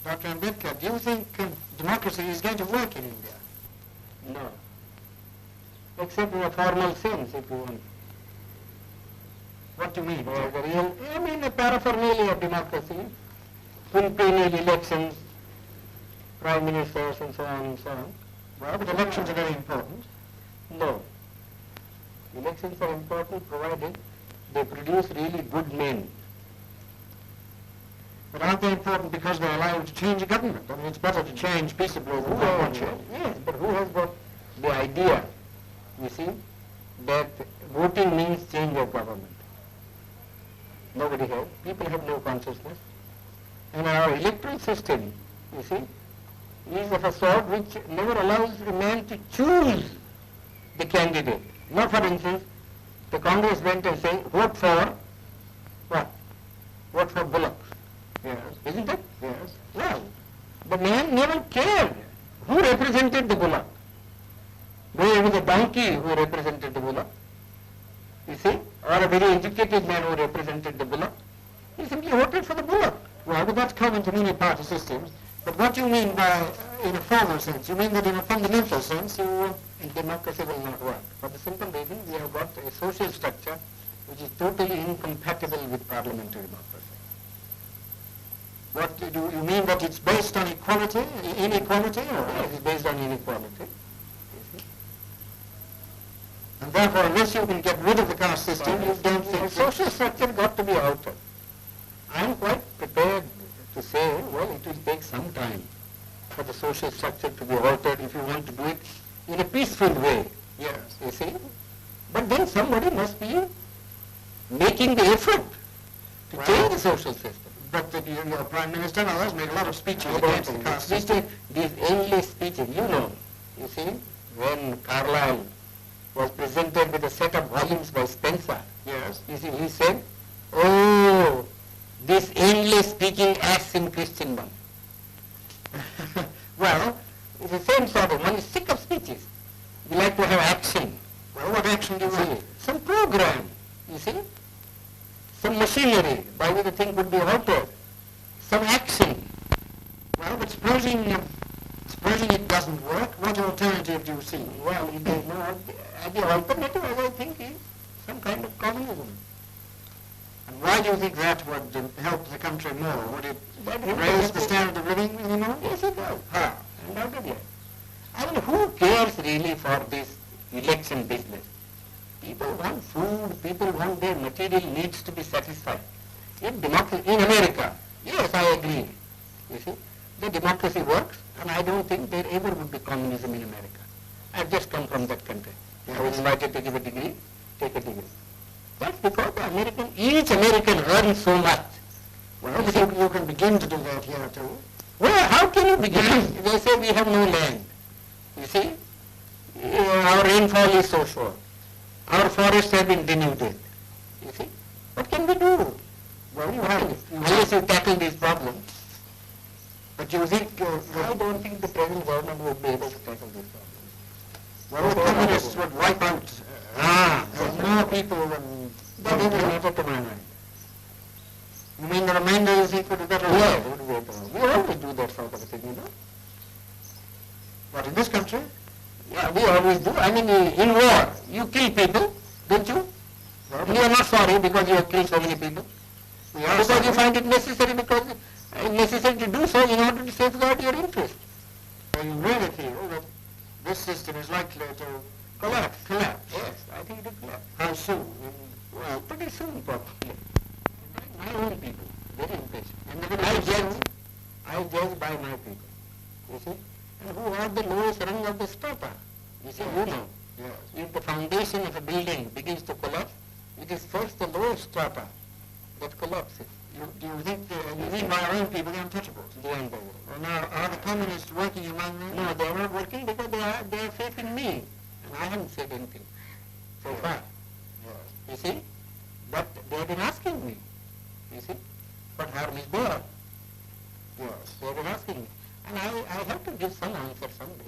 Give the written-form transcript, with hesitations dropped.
Dr. Ambedkar, do you think democracy is going to work in India? No. Except in a formal sense, if you want. What do you mean? The real, I mean, the paraphernalia of democracy, quinquennial elections, prime ministers, and so on and so on. Well, but elections are very important. No. Elections are important provided they produce really good men. But aren't they important because they allow you to change a government? I mean, it's better to change peaceably than Who not has, change. yes, but who has got the idea, you see, that voting means change of government? Nobody has. People have no consciousness. And our electoral system, you see, is of a sort which never allows a man to choose the candidate. Now, for instance, the Congress went and said, vote for what? Vote for Bullock. Yes. Isn't it? Yes. Well, the man never cared who represented the Bullock. Whether it was a donkey who represented the Bullock, you see, or a very educated man who represented the Bullock, he simply voted for the Bullock. Well, but that's common to many party systems. But what do you mean by, in a formal sense? You mean that in a fundamental sense, Democracy will not work. For the simple reason, we have got a social structure which is totally incompatible with parliamentary democracy. what do you mean that it's based on equality, inequality, or? It is based on inequality. And therefore, unless you can get rid of the caste system, you don't think... The social structure got to be altered. I am quite prepared to say, well, it will take some time for the social structure to be altered if you want to do it in a peaceful way. Yes. You see? But then somebody must be making the effort to change the social system. But your Prime Minister and others make a lot of speeches against the caste system. These endless speeches, you see, when Carlyle was presented with a set of volumes by Spencer, Yes. you see, he said, oh, this endless speaking acts in Christendom. Well, It's the same sort of, one is sick of speeches. We like to have action. well, what action do you See, want? some program, you see, some machinery by which the thing could be altered, some action. Well, but supposing it doesn't work, what alternative do you see? Well, if there is no, the alternative, as I think, is some kind of communism. And why do you think that would help the country more? Would it That raise the standard of living anymore? Yes, it does. How? Undoubtedly. I mean, who cares really for this election business? People want food, people want their material needs to be satisfied. In democracy, in America, yes, I agree. You see, the democracy works, and I don't think there ever would be communism in America. I've just come from that country. I was invited to give a degree, take a degree. That's because each American earns so much. Well, you can begin to do that here too. Well, how can you begin? They say we have no land. You see, our rainfall is so short. Our forests have been denuded. You see, what can we do? Well, you have. Unless you tackle these problems. But you think I don't think the present government would be able to tackle these problems. well, the communists would wipe out more people than That doesn't matter to my mind. You mean the remainder you think would be better? Yes, it would be better. We always do that sort of a thing, But in this country? Yeah, we always do. I mean, in war, you kill people, don't you? Well, You are not sorry because you have killed so many people. we are Because you sorry. find it necessary necessary to do so in order to safeguard your interest. So you really feel that this system is likely to Collapse. collapse? Yes, I think it will collapse. How soon? Well, pretty soon probably. My own people, very impatient. And I judge by my people, you see, and who are the lowest rung of the strata. You see, you know, Yes. if the foundation of a building begins to collapse, it is first the lowest strata that collapses. Do you think, you mean by our own people, the untouchables? The unbelievable. Well, now, are the communists working among them? No, they are not working because they have faith in me, and I haven't said anything so far. Yes. You see, but they have been asking me. You see, what harm is there? Yes. They have been asking me, and I have to give some answer someday.